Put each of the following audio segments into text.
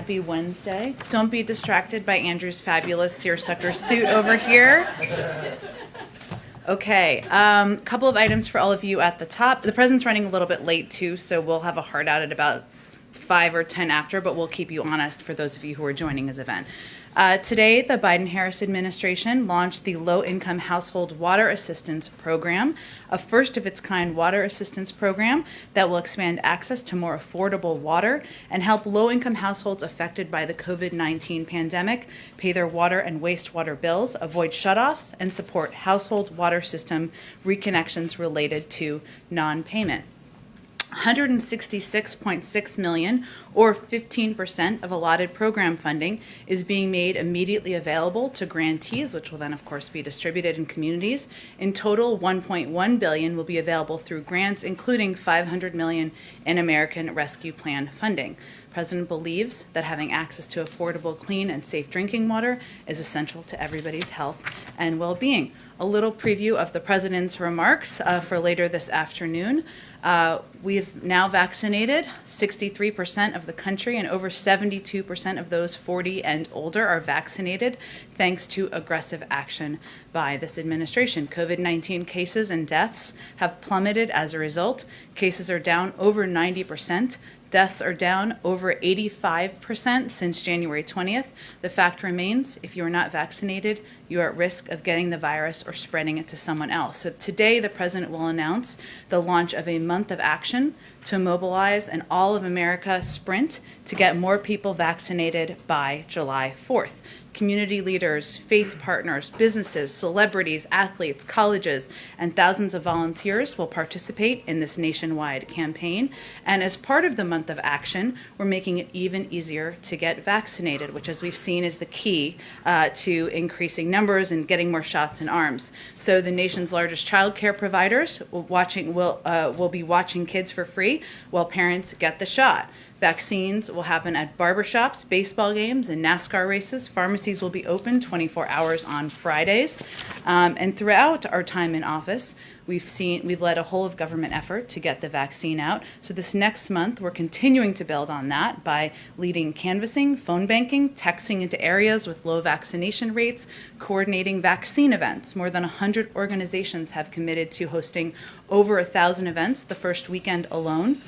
Happy Wednesday. Don't be distracted by Andrew's fabulous seersucker suit over here. Okay, couple of items for all of you at the top. The president's running a little bit late too, so we'll have a hard out at about 5 or 10 after, but we'll keep you honest for those of you who are joining his event. Today, the Biden-Harris administration launched the Low-Income Household Water Assistance Program, a first-of-its-kind water assistance program that will expand access to more affordable water and help low-income households affected by the COVID-19 pandemic pay their water and wastewater bills, avoid shutoffs, and support household water system reconnections related to non-payment. $166.6 million, or 15% of allotted program funding, is being made immediately available to grantees, which will then, of course, be distributed in communities. In total, $1.1 billion will be available through grants, including $500 million in American Rescue Plan funding. The President believes that having access to affordable, clean, and safe drinking water is essential to everybody's health and well-being. A little preview of the President's remarks for later this afternoon. We've now vaccinated 63% of the country, and over 72% of those 40 and older are vaccinated thanks to aggressive action by this administration. COVID-19 cases and deaths have plummeted as a result. Cases are down over 90%. Deaths are down over 85% since January 20th. The fact remains, if you are not vaccinated, you are at risk of getting the virus or spreading it to someone else. So today, the President will announce the launch of a month of action to mobilize an all of America sprint to get more people vaccinated by July 4th. Community leaders, faith partners, businesses, celebrities, athletes, colleges, and thousands of volunteers will participate in this nationwide campaign. And as part of the month of action, we're making it even easier to get vaccinated, which, as we've seen, is the key to increasing numbers and getting more shots in arms. So the nation's largest child care providers will be watching kids for free while parents get the shot. Vaccines will happen at barbershops, baseball games, and NASCAR races. Pharmacies will be open 24 hours on Fridays. And throughout our time in office, we've led a whole of government effort to get the vaccine out. So this next month, we're continuing to build on that by leading canvassing, phone banking, texting into areas with low vaccination rates, coordinating vaccine events. More than 100 organizations have committed to hosting over 1,000 events the first weekend alone.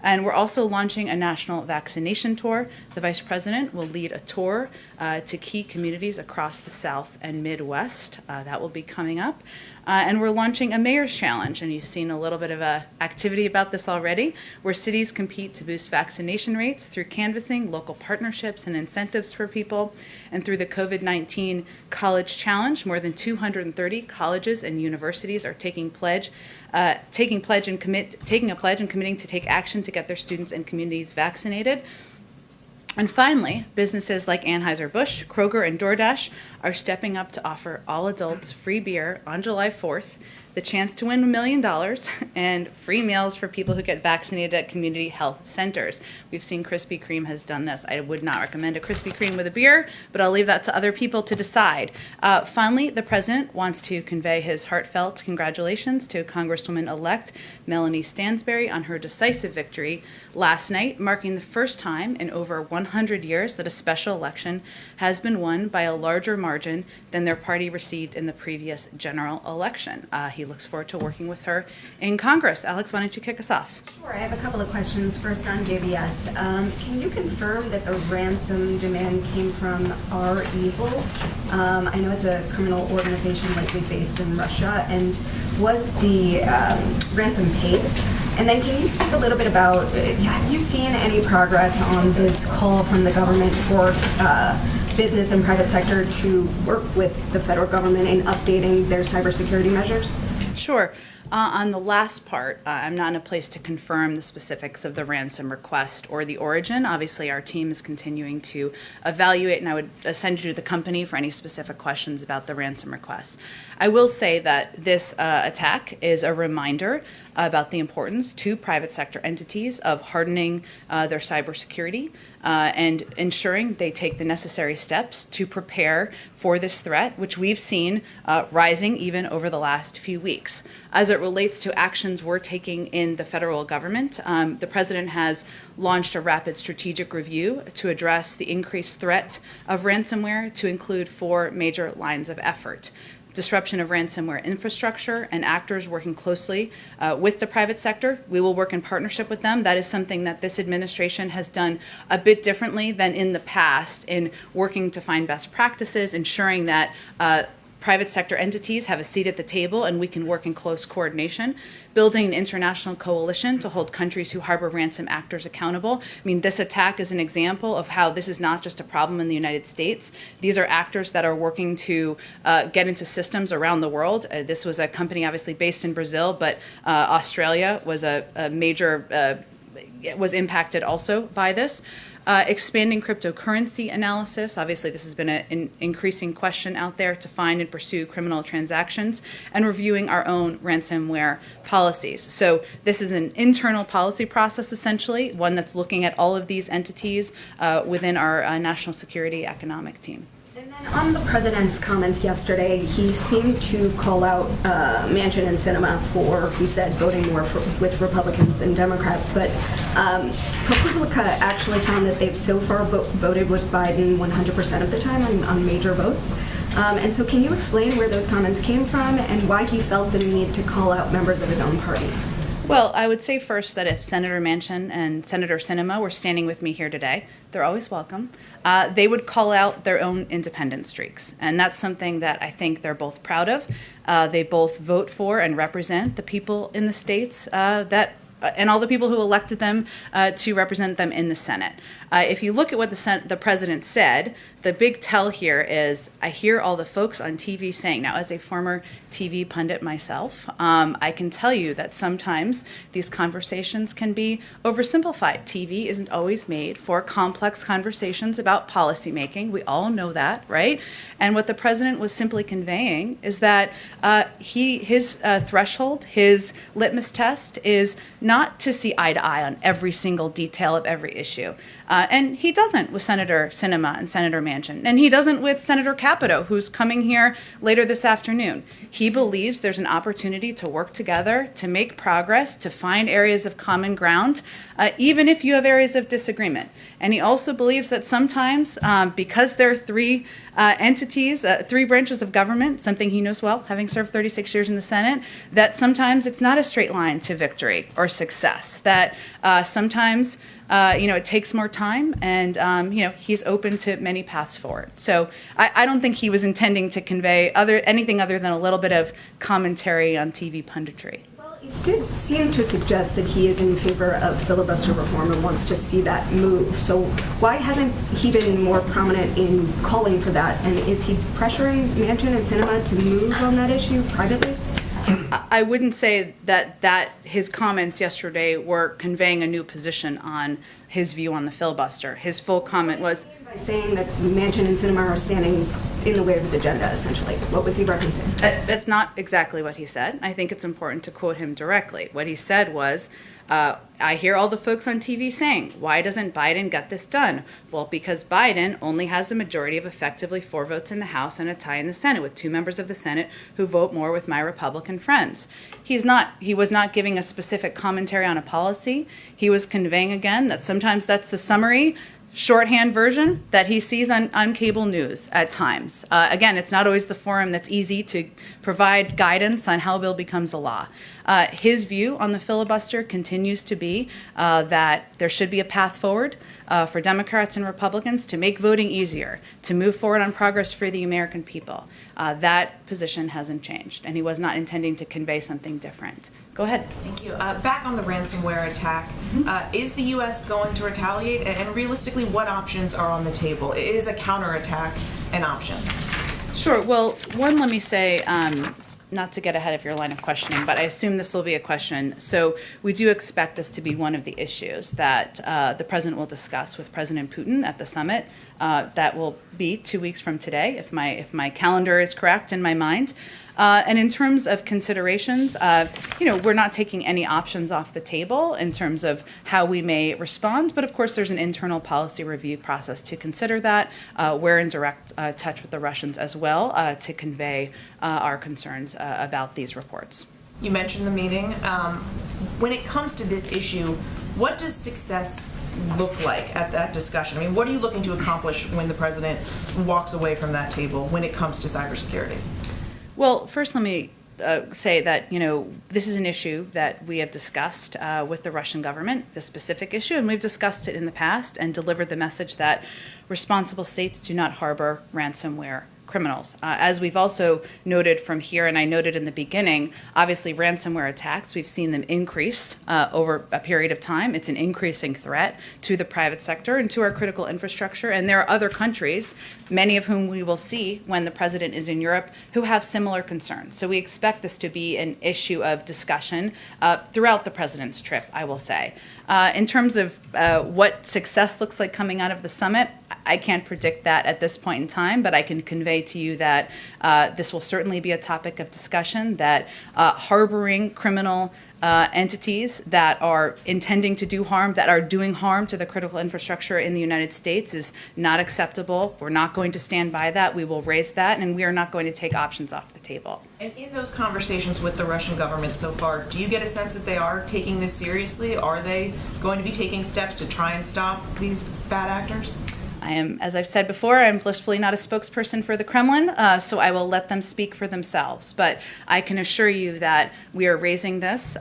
And we're also launching a national vaccination tour. The Vice President will lead a tour to key communities across the South and Midwest. That will be coming up. And we're launching a Mayor's Challenge, and you've seen a little bit of activity about this already, where cities compete to boost vaccination rates through canvassing, local partnerships, and incentives for people. And through the COVID-19 College Challenge, more than 230 colleges and universities are taking a pledge and committing to take action to get their students and communities vaccinated. And finally, businesses like Anheuser-Busch, Kroger, and DoorDash are stepping up to offer all adults free beer on July 4th, the chance to win $1 million, and free meals for people who get vaccinated at community health centers. We've seen Krispy Kreme has done this. I would not recommend a Krispy Kreme with a beer, but I'll leave that to other people to decide. Finally, the President wants to convey his heartfelt congratulations to Congresswoman-elect Melanie Stansbury on her decisive victory last night, marking the first time in over 100 years that a special election has been won by a larger margin than their party received in the previous general election. He looks forward to working with her in Congress. Alex, why don't you kick us off? Sure. I have a couple of questions. First on JBS. Can you confirm that the ransom demand came from REvil? I know it's a criminal organization likely based in Russia. And was the ransom paid? And then can you speak a little bit about, have you seen any progress on this call from the government for business and private sector to work with the federal government in updating their cybersecurity measures? Sure. On the last part, I'm not in a place to confirm the specifics of the ransom request or the origin. Obviously, our team is continuing to evaluate, and I would send you to the company for any specific questions about the ransom request. I will say that this attack is a reminder about the importance to private sector entities of hardening their cybersecurity and ensuring they take the necessary steps to prepare for this threat, which we've seen rising even over the last few weeks. As it it relates to actions we're taking in the federal government, the president has launched a rapid strategic review to address the increased threat of ransomware, to include 4 major lines of effort: disruption of ransomware infrastructure and actors working closely with the private sector. We will work in partnership with them. That is something that this administration has done a bit differently than in the past, in working to find best practices, ensuring that private sector entities have a seat at the table and we can work in close coordination, building an international coalition to hold countries who harbor ransom actors accountable. I mean, this attack is an example of how this is not just a problem in the United States. These are actors that are working to get into systems around the world. This was a company obviously based in Brazil, but Australia was a major, was impacted also by this. Expanding cryptocurrency analysis. Obviously, this has been an increasing question out there, to find and pursue criminal transactions, and reviewing our own ransomware policies. So this is an internal policy process, essentially, one that's looking at all of these entities within our national security economic team. And then on the president's comments yesterday, he seemed to call out Manchin and Sinema for, he said, voting more with Republicans than Democrats. But ProPublica actually found that they've so far voted with Biden 100% of the time on major votes. And so can you explain where those comments came from and why he felt the need to call out members of his own party? Well, I would say first that if Senator Manchin and Senator Sinema were standing with me here today, they're always welcome, they would call out their own independent streaks. And that's something that I think they're both proud of. They both vote for and represent the people in the states and all the people who elected them to represent them in the Senate. If you look at what the president said, the big tell here is, I hear all the folks on TV saying, now as a former TV pundit myself, I can tell you that sometimes these conversations can be oversimplified. TV isn't always made for complex conversations about policymaking. We all know that, right? And what the president was simply conveying is that his threshold, his litmus test, is not to see eye to eye on every single detail of every issue. And he doesn't with Senator Sinema and Senator Manchin. And he doesn't with Senator Capito, who's coming here later this afternoon. He believes there's an opportunity to work together, to make progress, to find areas of common ground, even if you have areas of disagreement. And he also believes that sometimes, because there are 3 entities, 3 branches of government, something he knows well, having served 36 years in the Senate, that sometimes it's not a straight line to victory or success, that sometimes it takes more time, and he's open to many paths forward. So I don't think he was intending to convey anything other than a little bit of commentary on TV punditry. Well, it did seem to suggest that he is in favor of filibuster reform and wants to see that move. So why hasn't he been more prominent in calling for that? And is he pressuring Manchin and Sinema to move on that issue privately? I wouldn't say that his comments yesterday were conveying a new position on his view on the filibuster. His full comment was by saying that Manchin and Sinema are standing in the way of his agenda, essentially. What was he referencing? That's not exactly what he said. I think it's important to quote him directly. What he said was, I hear all the folks on TV saying, why doesn't Biden get this done? Well, because Biden only has a majority of effectively 4 votes in the House and a tie in the Senate, with 2 members of the Senate who vote more with my Republican friends. He was not giving a specific commentary on a policy. He was conveying again that sometimes that's the summary, shorthand version that he sees on cable news at times. Again, it's not always the forum that's easy to provide guidance on how a bill becomes a law. His view on the filibuster continues to be that there should be a path forward for Democrats and Republicans to make voting easier, to move forward on progress for the American people. That position hasn't changed, and he was not intending to convey something different. Go ahead. Thank you. Back on the ransomware attack, is the U.S. going to retaliate? And realistically, what options are on the table? Is a counterattack an option? Sure. Well, one, let me say, not to get ahead of your line of questioning, but I assume this will be a question. So we do expect this to be one of the issues that the president will discuss with President Putin at the summit. That will be 2 weeks from today, if my calendar is correct in my mind. And in terms of considerations, we're not taking any options off the table in terms of how we may respond. But of course, there's an internal policy review process to consider that. We're in direct touch with the Russians as well to convey our concerns about these reports. You mentioned the meeting. When it comes to this issue, what does success look like at that discussion? I mean, what are you looking to accomplish when the president walks away from that table when it comes to cybersecurity? Well, first let me say that, this is an issue that we have discussed with the Russian government, this specific issue, and we've discussed it in the past and delivered the message that responsible states do not harbor ransomware criminals. As we've also noted from here, and I noted in the beginning, obviously ransomware attacks, we've seen them increase over a period of time. It's an increasing threat to the private sector and to our critical infrastructure. And there are other countries, many of whom we will see when the president is in Europe, who have similar concerns. So we expect this to be an issue of discussion throughout the president's trip, I will say. In terms of what success looks like coming out of the summit, I can't predict that at this point in time, but I can convey to you that this will certainly be a topic of discussion, that harboring criminal entities that are intending to do harm, that are doing harm to the critical infrastructure in the United States is not acceptable. We're not going to stand by that. We will raise that, and we are not going to take options off the table. And in those conversations with the Russian government so far, do you get a sense that they are taking this seriously? Are they going to be taking steps to try and stop these bad actors? I am, as I've said before, I'm blissfully not a spokesperson for the Kremlin, so I will let them speak for themselves. But I can assure you that we are raising this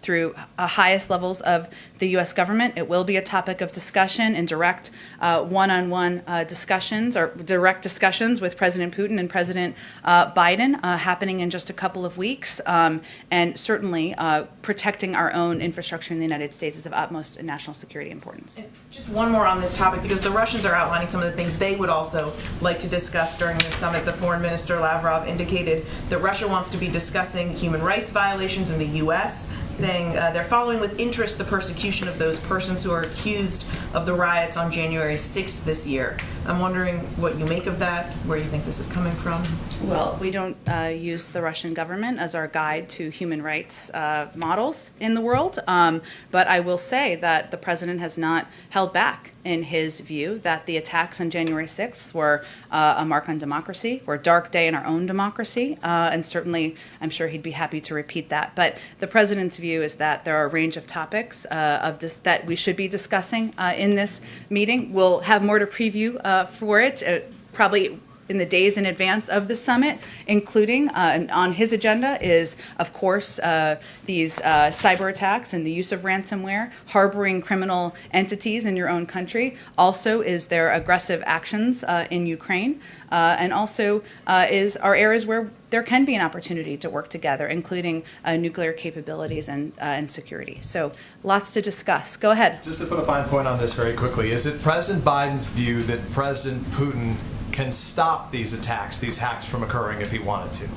through highest levels of the U.S. government. It will be a topic of discussion and direct one-on-one discussions or direct discussions with President Putin and President Biden happening in just a couple of weeks. And certainly protecting our own infrastructure in the United States is of utmost national security importance. And just one more on this topic, because the Russians are outlining some of the things they would also like to discuss during this summit. The Foreign Minister Lavrov indicated that Russia wants to be discussing human rights violations in the U.S., saying they're following with interest the persecution of those persons who are accused of the riots on January 6th this year. I'm wondering what you make of that, where you think this is coming from. Well, we don't use the Russian government as our guide to human rights models in the world, but I will say that the president has not held back in his view that the attacks on January 6th were a mark on democracy, were a dark day in our own democracy, and certainly I'm sure he'd be happy to repeat that. But the president's view is that there are a range of topics that we should be discussing in this meeting. We'll have more to preview for it, probably in the days in advance of the summit, including on his agenda is, of course, these cyber attacks and the use of ransomware, harboring criminal entities in your own country. Also is their aggressive actions in Ukraine, and also are areas where there can be an opportunity to work together, including nuclear capabilities and security. So lots to discuss. Go ahead. Just to put a fine point on this very quickly, is it President Biden's view that President Putin can stop these attacks, these hacks from occurring if he wanted to?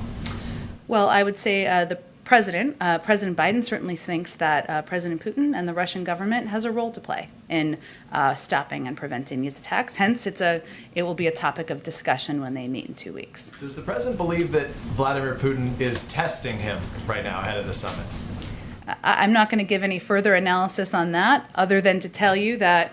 Well, I would say the President Biden certainly thinks that President Putin and the Russian government has a role to play in stopping and preventing these attacks. Hence, it will be a topic of discussion when they meet in 2 weeks. Does the president believe that Vladimir Putin is testing him right now ahead of the summit? I'm not going to give any further analysis on that, other than to tell you that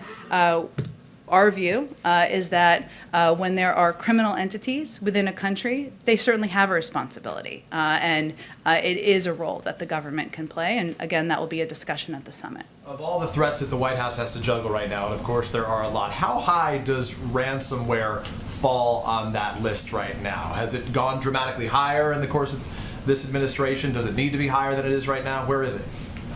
our view is that when there are criminal entities within a country, they certainly have a responsibility. And it is a role that the government can play. And again, that will be a discussion at the summit. Of all the threats that the White House has to juggle right now, and of course there are a lot, how high does ransomware fall on that list right now? Has it gone dramatically higher in the course of this administration? Does it need to be higher than it is right now? Where is it?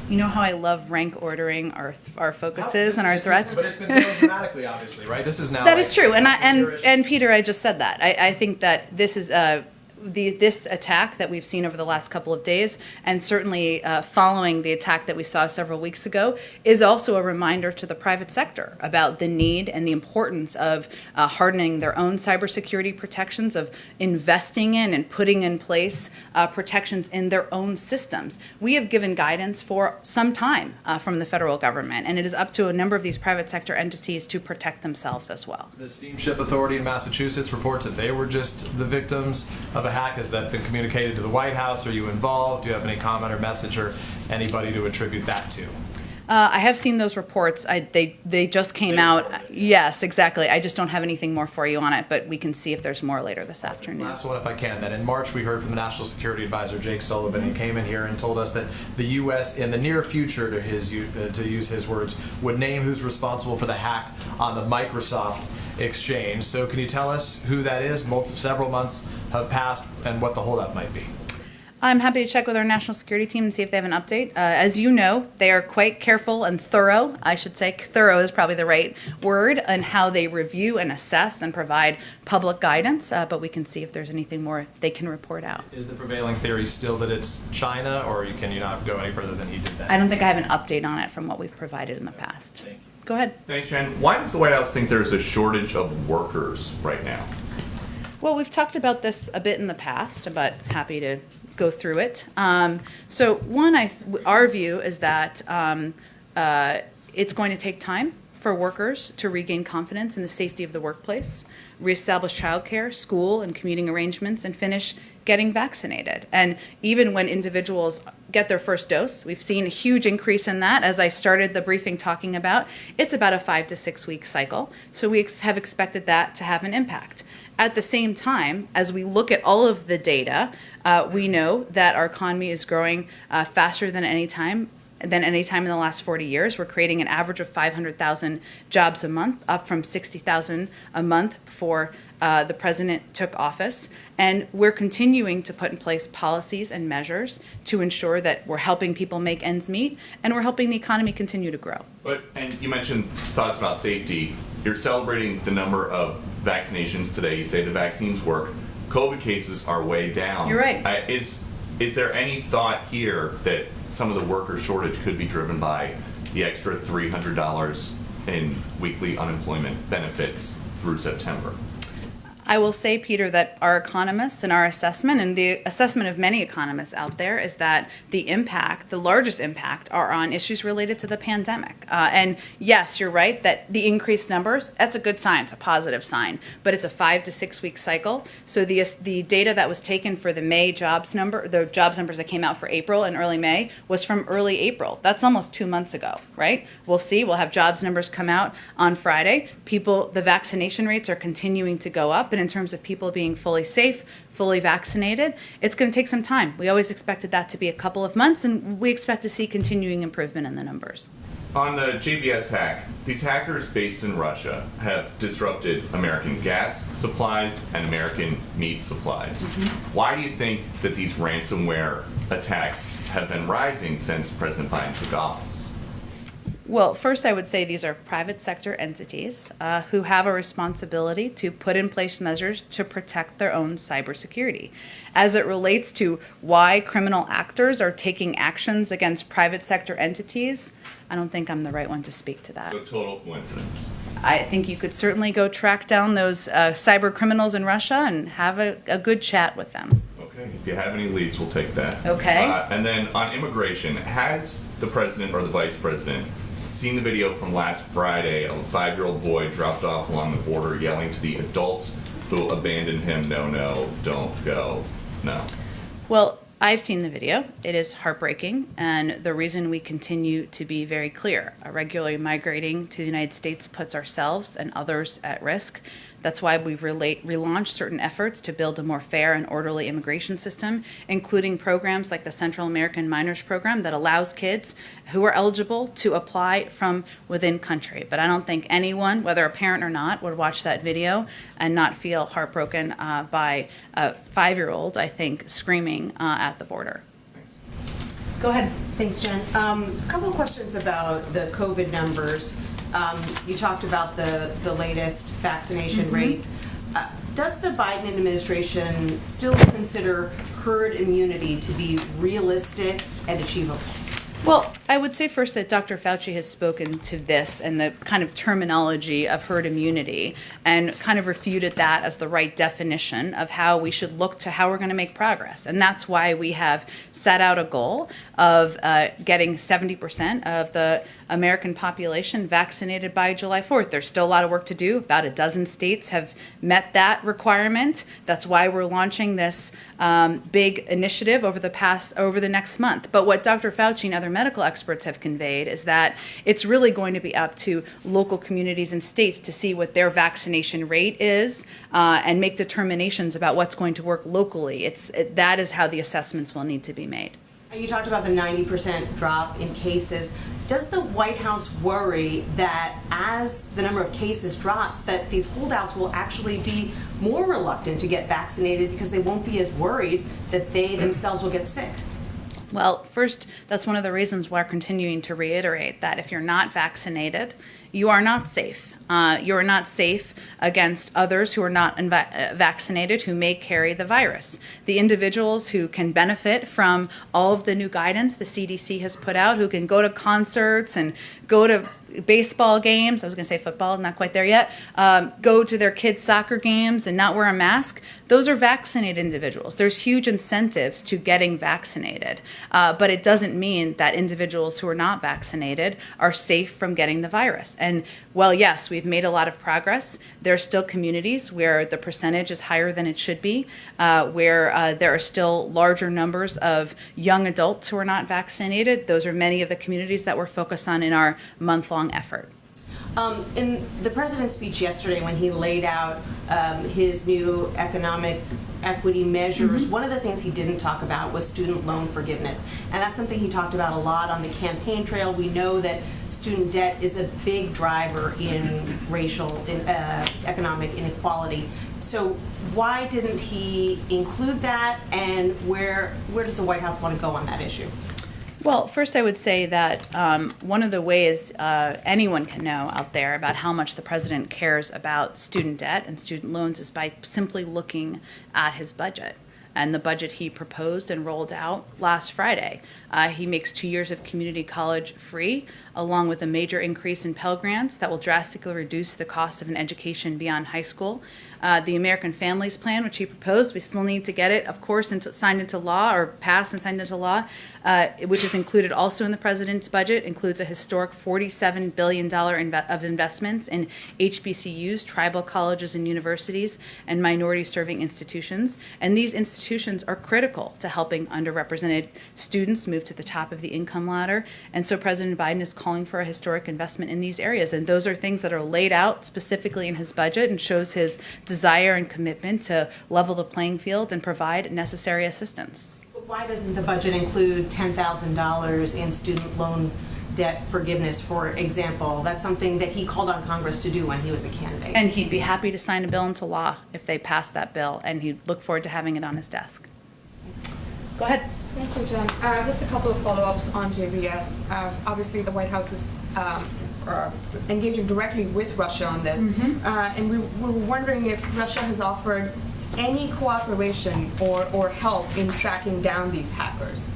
You know how I love rank ordering our focuses and our threats? But it's been growing dramatically, obviously, right? This is now. That is true, and Peter, I just said that. I think that this is this attack that we've seen over the last couple of days, and certainly following the attack that we saw several weeks ago, is also a reminder to the private sector about the need and the importance of hardening their own cybersecurity protections, of investing in and putting in place protections in their own systems. We have given guidance for some time from the federal government, and it is up to a number of these private sector entities to protect themselves as well. The Steamship Authority in Massachusetts reports that they were just the victims of a hack. Has that been communicated to the White House? Are you involved? Do you have any comment or message or anybody to attribute that to? I have seen those reports. They just came out. Yes, exactly. I just don't have anything more for you on it, but we can see if there's more later this afternoon. Last one, if I can. Then in March, we heard from the National Security Advisor Jake Sullivan. He came in here and told us that the U.S. in the near future, to use his words, would name who's responsible for the hack on the Microsoft exchange. So can you tell us who that is? Several months have passed, and what the holdup might be. I'm happy to check with our national security team and see if they have an update. As you know, they are quite careful and thorough. I should say thorough is probably the right word in how they review and assess and provide public guidance. But we can see if there's anything more they can report out. Is the prevailing theory still that it's China, or can you not go any further than he did that? I don't think I have an update on it from what we've provided in the past. Thank you. Go ahead. Thanks, Jen. Why does the White House think there's a shortage of workers right now? Well, we've talked about this a bit in the past, but happy to go through it. So one, our view is that it's going to take time for workers to regain confidence in the safety of the workplace, reestablish childcare, school, and commuting arrangements, and finish getting vaccinated. And even when individuals get their first dose, we've seen a huge increase in that. As I started the briefing talking about, it's about a 5 to 6 week cycle. So we have expected that to have an impact. At the same time, as we look at all of the data, we know that our economy is growing faster than any time in the last 40 years. We're creating an average of 500,000 jobs a month, up from 60,000 a month before the president took office. And we're continuing to put in place policies and measures to ensure that we're helping people make ends meet and we're helping the economy continue to grow. And you mentioned thoughts about safety. You're celebrating the number of vaccinations today. You say the vaccines work. COVID cases are way down. You're right. Is there any thought here that some of the worker shortage could be driven by the extra $300 in weekly unemployment benefits through September? I will say, Peter, that our economists and our assessment, and the assessment of many economists out there, is that the impact, the largest impact, are on issues related to the pandemic. And yes, you're right that the increased numbers, that's a good sign, it's a positive sign, but it's a 5 to 6 week cycle. So the data that was taken for the May jobs number, the jobs numbers that came out for April and early May, was from early April. That's almost 2 months ago, right? We'll see, we'll have jobs numbers come out on Friday. The vaccination rates are continuing to go up. And in terms of people being fully safe, fully vaccinated, it's going to take some time. We always expected that to be a couple of months, and we expect to see continuing improvement in the numbers. On the JBS hack, these hackers based in Russia have disrupted American gas supplies and American meat supplies. Why do you think that these ransomware attacks have been rising since President Biden took office? Well, first I would say these are private sector entities who have a responsibility to put in place measures to protect their own cybersecurity. As it relates to why criminal actors are taking actions against private sector entities, I don't think I'm the right one to speak to that. So total coincidence. I think you could certainly go track down those cyber criminals in Russia and have a good chat with them. Okay, if you have any leads, we'll take that. Okay. And then on immigration, has the president or the vice president seen the video from last Friday of a 5-year-old boy dropped off along the border yelling to the adults who abandoned him, no, no, don't go, no? Well, I've seen the video. It is heartbreaking, and the reason we continue to be very clear, regularly migrating to the United States puts ourselves and others at risk. That's why we've relaunched certain efforts to build a more fair and orderly immigration system, including programs like the Central American Minors Program that allows kids who are eligible to apply from within country. But I don't think anyone, whether a parent or not, would watch that video and not feel heartbroken by a 5-year-old, I think, screaming at the border. Thanks. Go ahead. Thanks, Jen. A couple of questions about the COVID numbers. You talked about the latest vaccination rates. Does the Biden administration still consider herd immunity to be realistic and achievable? Well, I would say first that Dr. Fauci has spoken to this and the kind of terminology of herd immunity and kind of refuted that as the right definition of how we should look to how we're going to make progress. And that's why we have set out a goal of getting 70% of the American population vaccinated by July 4th. There's still a lot of work to do. About a dozen states have met that requirement. That's why we're launching this big initiative over the next month. But what Dr. Fauci and other medical experts experts have conveyed is that it's really going to be up to local communities and states to see what their vaccination rate is and make determinations about what's going to work locally. That is how the assessments will need to be made. You talked about the 90% drop in cases. Does the White House worry that as the number of cases drops, that these holdouts will actually be more reluctant to get vaccinated because they won't be as worried that they themselves will get sick? Well, first, that's one of the reasons why we're continuing to reiterate that if you're not vaccinated, you are not safe. You are not safe against others who are not vaccinated who may carry the virus. The individuals who can benefit from all of the new guidance the CDC has put out, who can go to concerts and go to baseball games, I was going to say football, not quite there yet, go to their kids' soccer games and not wear a mask, those are vaccinated individuals. There's huge incentives to getting vaccinated, but it doesn't mean that individuals who are not vaccinated are safe from getting the virus. And well, yes, we've made a lot of progress. There are still communities where the percentage is higher than it should be, where there are still larger numbers of young adults who are not vaccinated. Those are many of the communities that we're focused on in our month-long effort. In the president's speech yesterday, when he laid out his new economic equity measures, one of the things he didn't talk about was student loan forgiveness. And that's something he talked about a lot on the campaign trail. We know that student debt is a big driver in racial, economic inequality. So why didn't he include that, and where does the White House want to go on that issue? Well, first I would say that one of the ways anyone can know out there about how much the president cares about student debt and student loans is by simply looking at his budget and the budget he proposed and rolled out last Friday. He makes 2 years of community college free, along with a major increase in Pell Grants that will drastically reduce the cost of an education beyond high school. The American Families Plan, which he proposed, we still need to get it, of course, signed into law, or passed and signed into law, which is included also in the president's budget, includes a historic $47 billion of investments in HBCUs, tribal colleges and universities, and minority-serving institutions. And these institutions are critical to helping underrepresented students move to the top of the income ladder. And so President Biden is calling for a historic investment in these areas. And those are things that are laid out specifically in his budget and shows his desire and commitment to level the playing field and provide necessary assistance. But why doesn't the budget include $10,000 in student loan debt forgiveness, for example? That's something that he called on Congress to do when he was a candidate. And he'd be happy to sign a bill into law if they passed that bill, and he'd look forward to having it on his desk. Go ahead. Thank you, Jen. Just a couple of follow-ups on JVS. Obviously, the White House is engaging directly with Russia on this, and we were wondering if Russia has offered any cooperation or help in tracking down these hackers.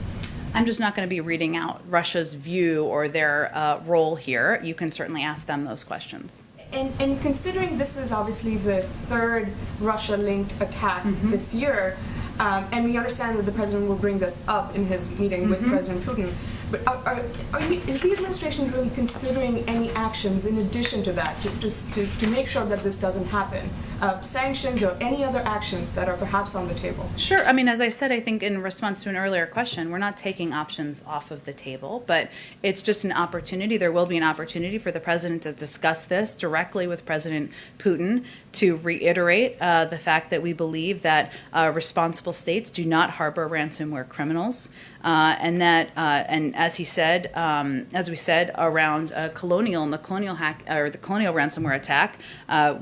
I'm just not going to be reading out Russia's view or their role here. You can certainly ask them those questions. And considering this is obviously the third Russia-linked attack this year, and we understand that the president will bring this up in his meeting with President Putin, but is the administration really considering any actions in addition to that to make sure that this doesn't happen? Sanctions or any other actions that are perhaps on the table? Sure. I mean, as I said, I think in response to an earlier question, we're not taking options off of the table, but it's just an opportunity. There will be an opportunity for the president to discuss this directly with President Putin, to reiterate the fact that we believe that responsible states do not harbor ransomware criminals, and that, and as he said, as we said around Colonial and the Colonial hack or the Colonial ransomware attack,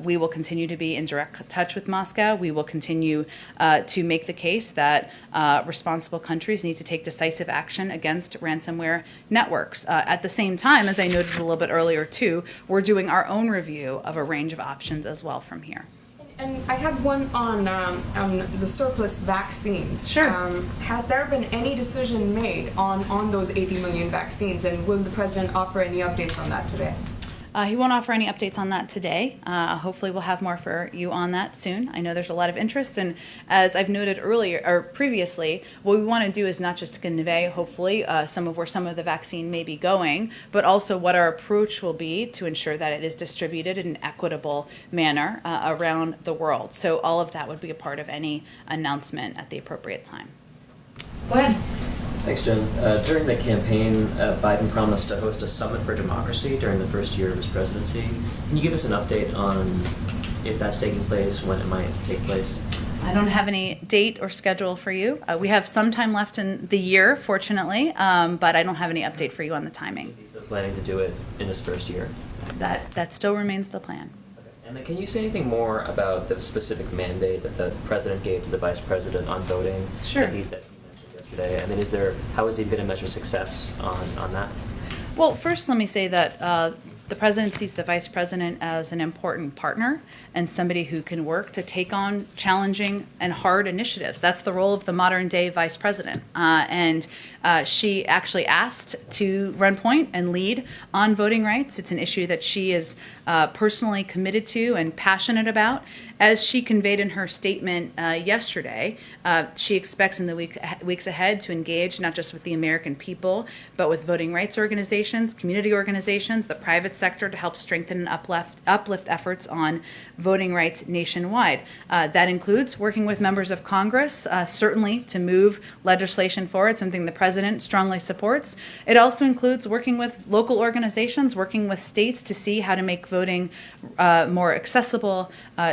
we will continue to be in direct touch with Moscow. We will continue to make the case that responsible countries need to take decisive action against ransomware networks. At the same time, as I noted a little bit earlier too, we're doing our own review of a range of options as well from here. And I had one on the surplus vaccines. Sure. Has there been any decision made on those 80 million vaccines, and will the president offer any updates on that today? He won't offer any updates on that today. Hopefully we'll have more for you on that soon. I know there's a lot of interest, and as I've noted earlier or previously, what we want to do is not just convey, hopefully, some of where some of the vaccine may be going, but also what our approach will be to ensure that it is distributed in an equitable manner around the world. So all of that would be a part of any announcement at the appropriate time. Go ahead. Thanks, Jen. During the campaign, Biden promised to host a summit for democracy during the first year of his presidency. Can you give us an update on if that's taking place, when it might take place? I don't have any date or schedule for you. We have some time left in the year, fortunately, but I don't have any update for you on the timing. Is he still planning to do it in his first year? That still remains the plan. Okay. And then can you say anything more about the specific mandate that the president gave to the vice president on voting? Sure. That he mentioned yesterday. I mean, how is he going to measure success on that? Well, first, let me say that the president sees the vice president as an important partner and somebody who can work to take on challenging and hard initiatives. That's the role of the modern day vice president. And she actually asked to run point and lead on voting rights. It's an issue that she is personally committed to and passionate about. As she conveyed in her statement yesterday, she expects in the weeks ahead to engage not just with the American people, but with voting rights organizations, community organizations, the private sector to help strengthen and uplift efforts on voting rights nationwide. That includes working with members of Congress, certainly to move legislation forward, something the president strongly supports. It also includes working with local organizations, working with states to see how to make voting more accessible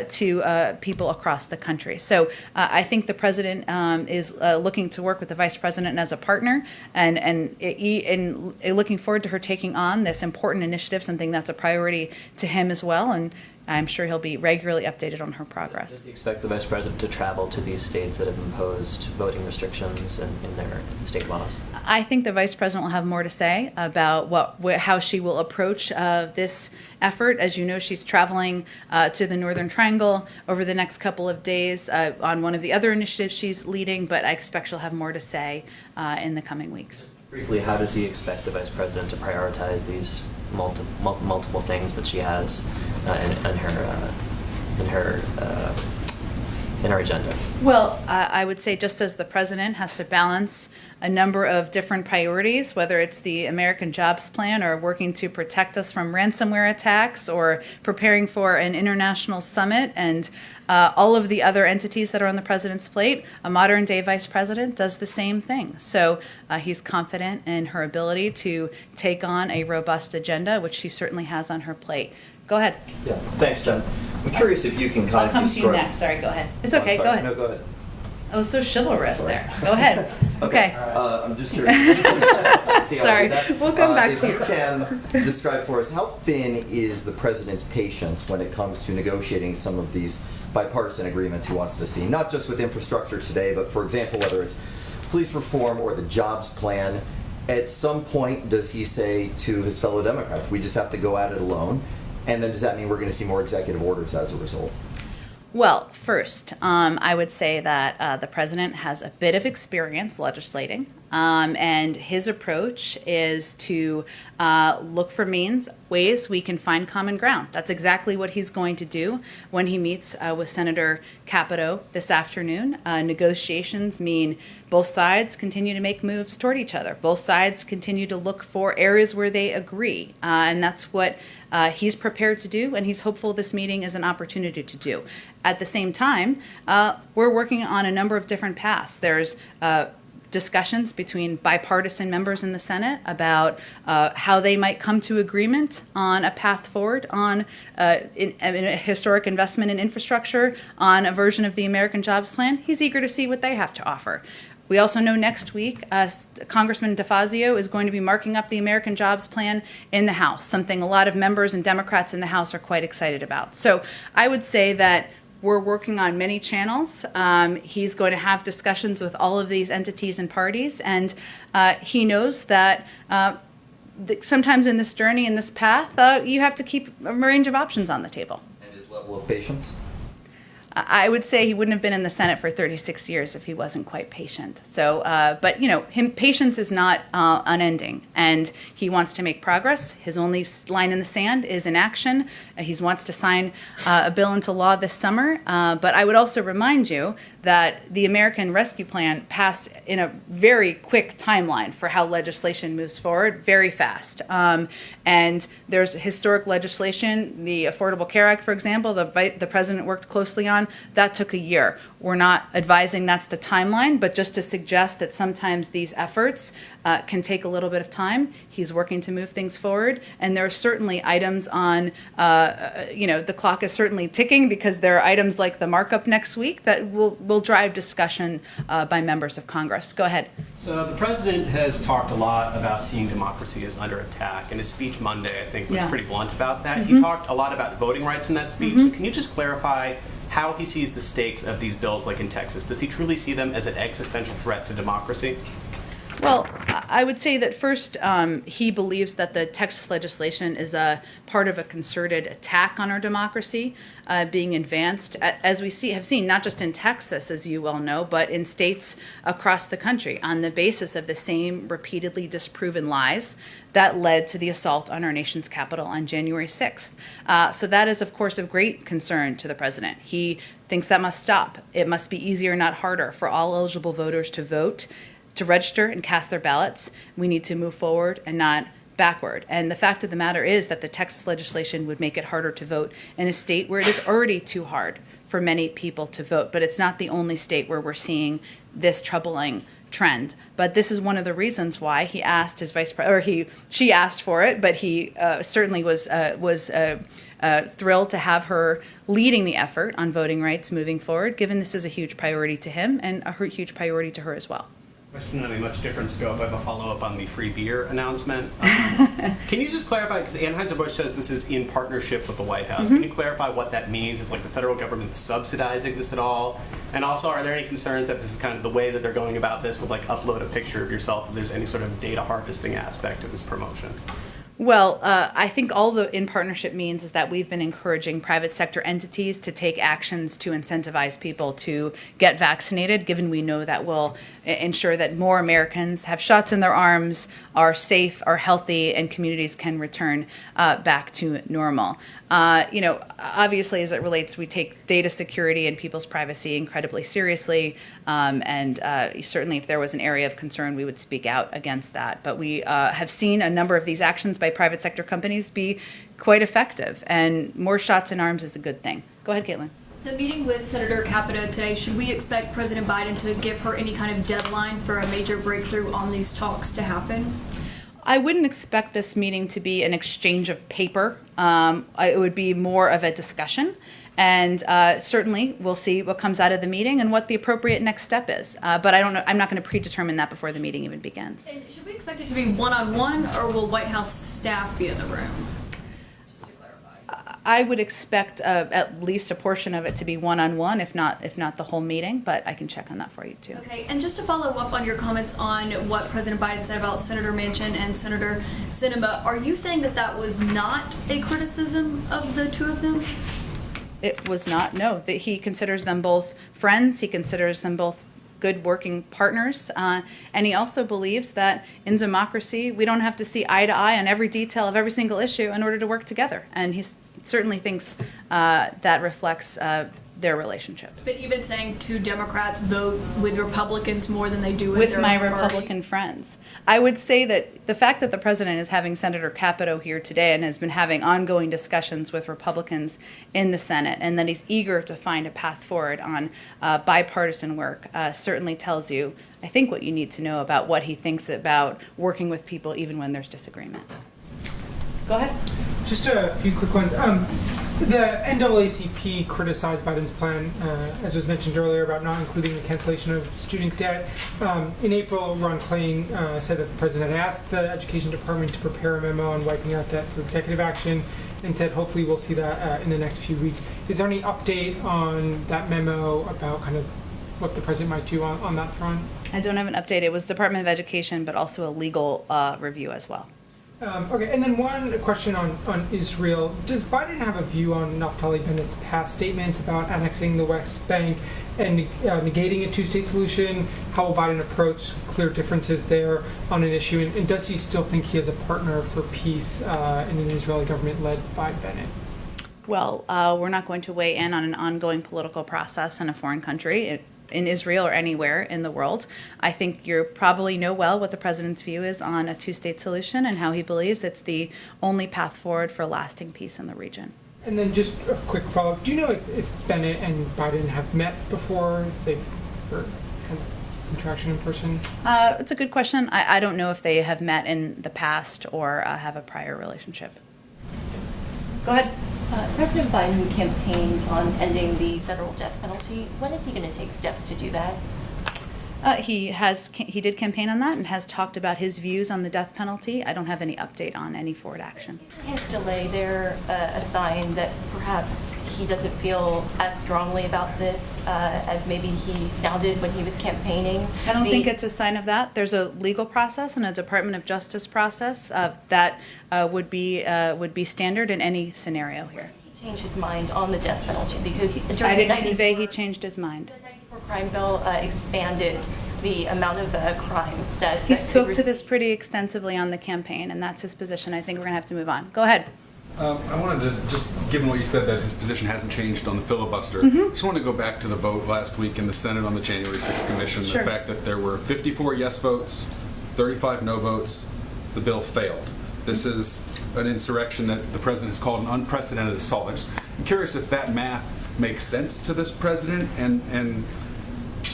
to people across the country. So I think the president is looking to work with the vice president as a partner and looking forward to her taking on this important initiative, something that's a priority to him as well. And I'm sure he'll be regularly updated on her progress. Does he expect the vice president to travel to these states that have imposed voting restrictions in their state laws? I think the vice president will have more to say about how she will approach this effort. As you know, she's traveling to the Northern Triangle over the next couple of days on one of the other initiatives she's leading, but I expect she'll have more to say in the coming weeks. Briefly, how does he expect the vice president to prioritize these multiple things that she has in her agenda? Well, I would say just as the president has to balance a number of different priorities, whether it's the American Jobs Plan or working to protect us from ransomware attacks or preparing for an international summit and all of the other entities that are on the president's plate, a modern day vice president does the same thing. So he's confident in her ability to take on a robust agenda, which she certainly has on her plate. Go ahead. Yeah, thanks, Jen. I'm curious if you can kind I'll of come to describe... you next. Sorry, go ahead. It's I'm okay, sorry. go ahead. No, go ahead. I was so chivalrous there. Go ahead. Okay. I'm just curious. See how I Sorry, did that? we'll come back if to you. you can describe for us, how thin is the president's patience when it comes to negotiating some of these bipartisan agreements he wants to see, not just with infrastructure today, but for example, whether it's police reform or the jobs plan. At some point, does he say to his fellow Democrats, we just have to go at it alone? And then does that mean we're going to see more executive orders as a result? Well, first, I would say that the president has a bit of experience legislating, and his approach is to look for ways we can find common ground. That's exactly what he's going to do when he meets with Senator Capito this afternoon. Negotiations mean both sides continue to make moves toward each other. Both sides continue to look for areas where they agree, and that's what he's prepared to do, and he's hopeful this meeting is an opportunity to do. At the same time, we're working on a number of different paths. There's discussions between bipartisan members in the Senate about how they might come to agreement on a path forward on a historic investment in infrastructure, on a version of the American Jobs Plan. He's eager to see what they have to offer. We also know next week, Congressman DeFazio is going to be marking up the American Jobs Plan in the House, something a lot of members and Democrats in the House are quite excited about. So I would say that we're working on many channels. He's going to have discussions with all of these entities and parties, and he knows that sometimes in this journey, in this path, you have to keep a range of options on the table. And his level of patience? I would say he wouldn't have been in the Senate for 36 years if he wasn't quite patient. So, but you know, patience is not unending, and he wants to make progress. His only line in the sand is inaction. He wants to sign a bill into law this summer. But I would also remind you that the American Rescue Plan passed in a very quick timeline for how legislation moves forward, very fast. And there's historic legislation, the Affordable Care Act, for example, the president worked closely on, that took a year. We're not advising that's the timeline, but just to suggest that sometimes these efforts can take a little bit of time. He's working to move things forward, and there are certainly items on, the clock is certainly ticking because there are items like the markup next week that will drive discussion by members of Congress. Go ahead. So the president has talked a lot about seeing democracy as under attack, and his speech Monday, I think, was pretty blunt about that. He talked a lot about voting rights in that speech. So can you just clarify how he sees the stakes of these bills, like in Texas? Does he truly see them as an existential threat to democracy? Well, I would say that first, he believes that the Texas legislation is a part of a concerted attack on our democracy being advanced, as we have seen, not just in Texas, as you well know, but in states across the country on the basis of the same repeatedly disproven lies that led to the assault on our nation's capital on January 6th. So that is, of course, of great concern to the president. He thinks that must stop. It must be easier, not harder, for all eligible voters to vote, to register and cast their ballots. We need to move forward and not backward. And the fact of the matter is that the Texas legislation would make it harder to vote in a state where it is already too hard for many people to vote. But it's not the only state where we're seeing this troubling trend. But this is one of the reasons why he asked his she asked for it, but he certainly was thrilled to have her leading the effort on voting rights moving forward, given this is a huge priority to him and a huge priority to her as well. Question on a much different scope. I have a follow-up on the free beer announcement. Can you just clarify, because Anheuser-Busch says this is in partnership with the White House. Can you clarify what that means? Is like the federal government subsidizing this at all? And also, are there any concerns that this is kind of the way that they're going about this with like upload a picture of yourself, if there's any sort of data harvesting aspect of this promotion? Well, I think all the in partnership means is that we've been encouraging private sector entities to take actions to incentivize people to get vaccinated, given we know that will ensure that more Americans have shots in their arms, are safe, are healthy, and communities can return back to normal. Obviously, as it relates, we take data security and people's privacy incredibly seriously, and certainly if there was an area of concern, we would speak out against that. But we have seen a number of these actions by private sector companies be quite effective, and more shots in arms is a good thing. Go ahead, Caitlin. The meeting with Senator Capito today, should we expect President Biden to give her any kind of deadline for a major breakthrough on these talks to happen? I wouldn't expect this meeting to be an exchange of paper. It would be more of a discussion. And certainly we'll see what comes out of the meeting and what the appropriate next step is. But I don't know. I'm not going to predetermine that before the meeting even begins. And should we expect it to be one-on-one, or will White House staff be in the room? Just to clarify. I would expect at least a portion of it to be one-on-one, if not the whole meeting. But I can check on that for you too. Okay. And just to follow up on your comments on what President Biden said about Senator Manchin and Senator Sinema, are you saying that that was not a criticism of the two of them? It was not, no. That he considers them both friends. He considers them both good working partners. And he also believes that in democracy, we don't have to see eye to eye on every detail of every single issue in order to work together. And he certainly thinks that reflects their relationship. But even saying two Democrats vote with Republicans more than they do with their my own party. Republican friends. I would say that the fact that the president is having Senator Capito here today and has been having ongoing discussions with Republicans in the Senate, and that he's eager to find a path forward on bipartisan work certainly tells you, I think, what you need to know about what he thinks about working with people even when there's disagreement. Go ahead. Just a few quick ones. The NAACP criticized Biden's plan, as was mentioned earlier, about not including the cancellation of student debt. In April, Ron Klain said that the president had asked the Education Department to prepare a memo on wiping out debt through executive action, and said hopefully we'll see that in the next few weeks. Is there any update on that memo about kind of what the president might do on that front? I don't have an update. It was Department of Education, but also a legal review as well. Okay, and then one question on Israel. Does Biden have a view on Naftali Bennett's past statements about annexing the West Bank and negating a two-state solution? How will Biden approach clear differences there on an issue? And does he still think he has a partner for peace in an Israeli government led by Bennett? Well, we're not going to weigh in on an ongoing political process in a foreign country. in Israel or anywhere in the world. I think you probably know well what the president's view is on a two-state solution and how he believes it's the only path forward for lasting peace in the region. And then just a quick follow-up. Do you know if Bennett and Biden have met before? If they've had interaction in person? It's a good question. I don't know if they have met in the past or have a prior relationship. Go ahead. President Biden campaigned on ending the federal death penalty. When is he going to take steps to do that? He did campaign on that and has talked about his views on the death penalty. I don't have any update on any forward action. Isn't his delay there a sign that perhaps he doesn't feel as strongly about this as maybe he sounded when he was campaigning? I don't think it's a sign of that. There's a legal process and a Department of Justice process that would be standard in any scenario here. He changed his mind on the death penalty because during I didn't the convey he changed his mind. The 94 crime bill expanded the amount of crimes that He that spoke could to this pretty extensively on the campaign, and that's his position. I think we're going to have to move on. Go ahead. I wanted to just, given what you said, that his position hasn't changed on the filibuster, just want to go back to the vote last week in the Senate on the January 6th Commission. Sure. The fact that there were 54 yes votes, 35 no votes, the bill failed. This is an insurrection that the president has called an unprecedented assault. I'm curious if that math makes sense to this president, and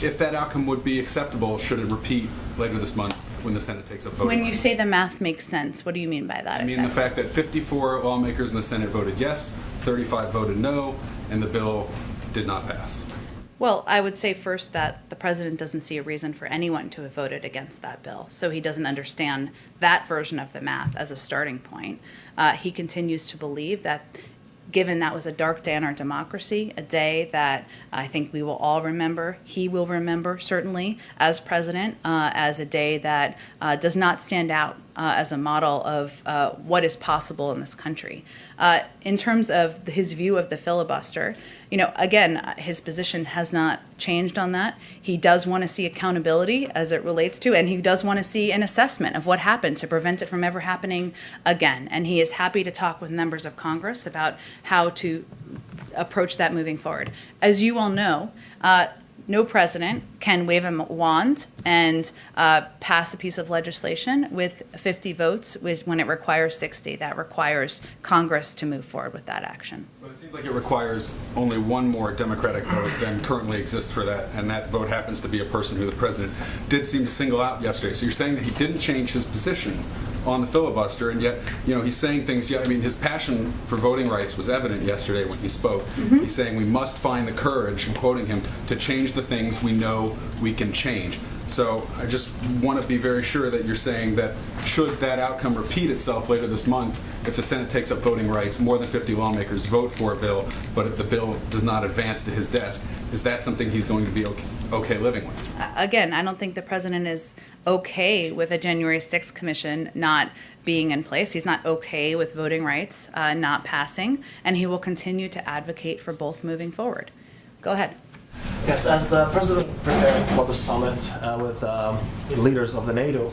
if that outcome would be acceptable, should it repeat later this month when the Senate takes up voting When you rights? say the math makes sense, what do you mean by that? I mean the fact that 54 lawmakers in the Senate voted yes, 35 voted no, and the bill did not pass. Well, I would say first that the president doesn't see a reason for anyone to have voted against that bill, so he doesn't understand that version of the math as a starting point. He continues to believe that, given that was a dark day in our democracy, a day that I think we will all remember, he will remember certainly as president, as a day that does not stand out as a model of what is possible in this country. In terms of his view of the filibuster, again, his position has not changed on that. He does want to see accountability as it relates to, and he does want to see an assessment of what happened to prevent it from ever happening again. And he is happy to talk with members of Congress about how to approach that moving forward. As you all know, no president can wave a wand and pass a piece of legislation with 50 votes when it requires 60. That requires Congress to move forward with that action. But it seems like it requires only one more Democratic vote than currently exists for that, and that vote happens to be a person who the president did seem to single out yesterday. So you're saying that he didn't change his position on the filibuster, and yet, he's saying things. Yeah, I mean, his passion for voting rights was evident yesterday when he spoke. He's saying we must find the courage, I'm quoting him, to change the things we know we can change. So I just want to be very sure that you're saying that should that outcome repeat itself later this month, if the Senate takes up voting rights, more than 50 lawmakers vote for a bill, but if the bill does not advance to his desk, is that something he's going to be okay living with? Again, I don't think the president is okay with a January 6th commission not being in place. He's not okay with voting rights not passing, and he will continue to advocate for both moving forward. Go ahead. Yes, as the president preparing for the summit with leaders of the NATO,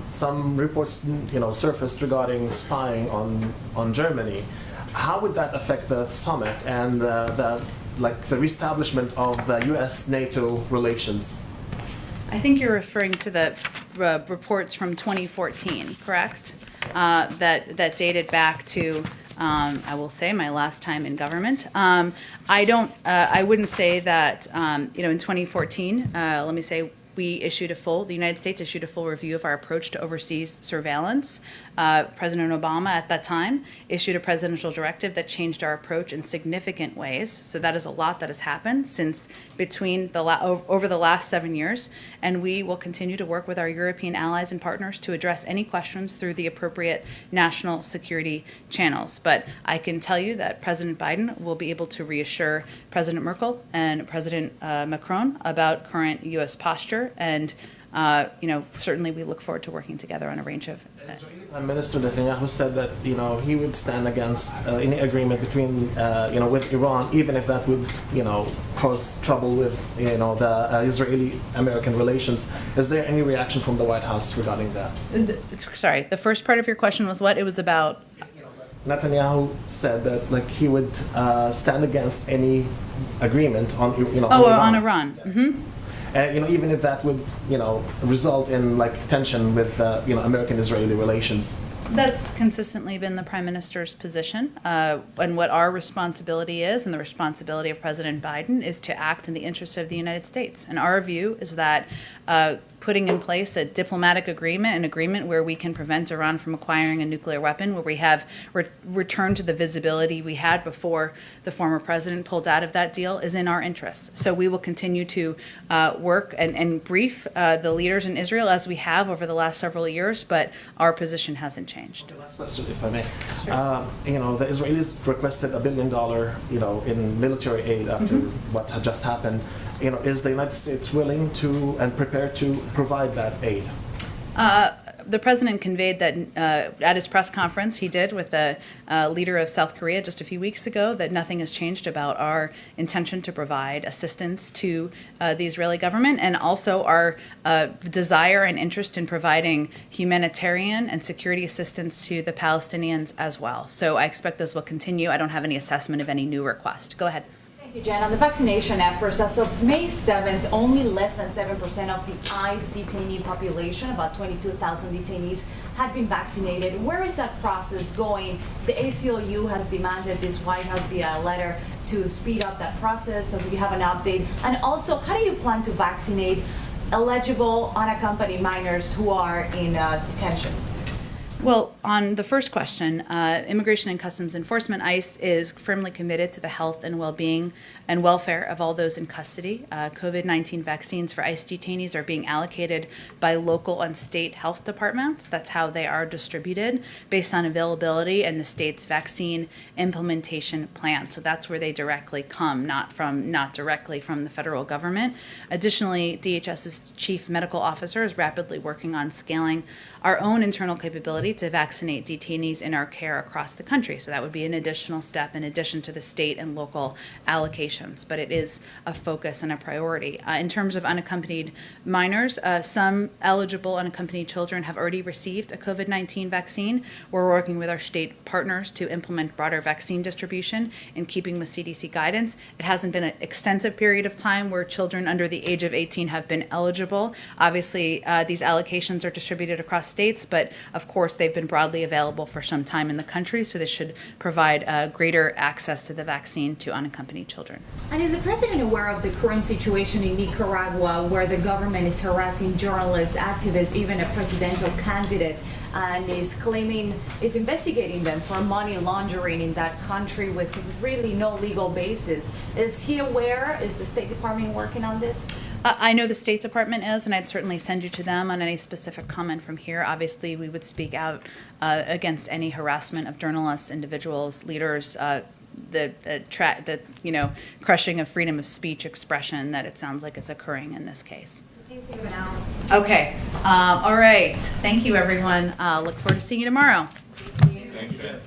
some reports, surfaced regarding spying on Germany. How would that affect the summit and the reestablishment of the U.S.-NATO relations? I think you're referring to the reports from 2014, correct? That dated back to, I will say, my last time in government. I wouldn't say that, in 2014, let me say, the United States issued a full review of our approach to overseas surveillance. President Obama at that time issued a presidential directive that changed our approach in significant ways. So that is a lot that has happened since over the last 7 years. And we will continue to work with our European allies and partners to address any questions through the appropriate national security channels. But I can tell you that President Biden will be able to reassure President Merkel and President Macron about current U.S. posture. And certainly we look forward to working together on a range of. Prime Minister Netanyahu said that he would stand against any agreement between with Iran, even if that would cause trouble with the Israeli-American relations. Is there any reaction from the White House regarding that? Sorry, the first part of your question was what? It was about. Netanyahu said that like he would stand against any agreement on On Iran. and even if that would result in like tension with American-Israeli relations. That's consistently been the Prime Minister's position. And what our responsibility is, and the responsibility of President Biden, is to act in the interest of the United States. And our view is that putting in place a diplomatic agreement, an agreement where we can prevent Iran from acquiring a nuclear weapon, where we have returned to the visibility we had before the former president pulled out of that deal, is in our interests. So we will continue to work and brief the leaders in Israel as we have over the last several years, but our position hasn't changed. Last question, if I may. The Israelis requested $1 billion, in military aid after what had just happened. Is the United States willing to and prepared to provide that aid? The president conveyed that at his press conference he did with the leader of South Korea just a few weeks ago, that nothing has changed about our intention to provide assistance to the Israeli government, and also our desire and interest in providing humanitarian and security assistance to the Palestinians as well. So I expect this will continue. I don't have any assessment of any new request. Go ahead. Thank you, Jen. On the vaccination efforts, as of May 7th, only less than 7% of the ICE detainee population, about 22,000 detainees, had been vaccinated. Where is that process going? The ACLU has demanded this White House via a letter to speed up that process, so do you have an update? And also, how do you plan to vaccinate eligible unaccompanied minors who are in detention? Well, on the first question, Immigration and Customs Enforcement, ICE, is firmly committed to the health and well-being and welfare of all those in custody. COVID-19 vaccines for ICE detainees are being allocated by local and state health departments. That's how they are distributed, based on availability and the state's vaccine implementation plan. So that's where they directly come, not directly from the federal government. Additionally, DHS's chief medical officer is rapidly working on scaling our own internal capability to vaccinate detainees in our care across the country. So that would be an additional step in addition to the state and local allocations, but it is a focus and a priority. In terms of unaccompanied minors, some eligible unaccompanied children have already received a COVID-19 vaccine. We're working with our state partners to implement broader vaccine distribution in keeping with CDC guidance. It hasn't been an extensive period of time where children under the age of 18 have been eligible. Obviously, these allocations are distributed across states, but of course they've been broadly available for some time in the country, so this should provide greater access to the vaccine to unaccompanied children. And is the president aware of the current situation in Nicaragua, where the government is harassing journalists, activists, even a presidential candidate, and is investigating them for money laundering in that country with really no legal basis? Is he aware? Is the State Department working on this? I know the State Department is, and I'd certainly send you to them on any specific comment from here. Obviously, we would speak out against any harassment of journalists, individuals, leaders, the crushing of freedom of speech expression that it sounds like is occurring in this case. Okay. All right. Thank you, everyone. Look forward to seeing you tomorrow. Thanks, Jen.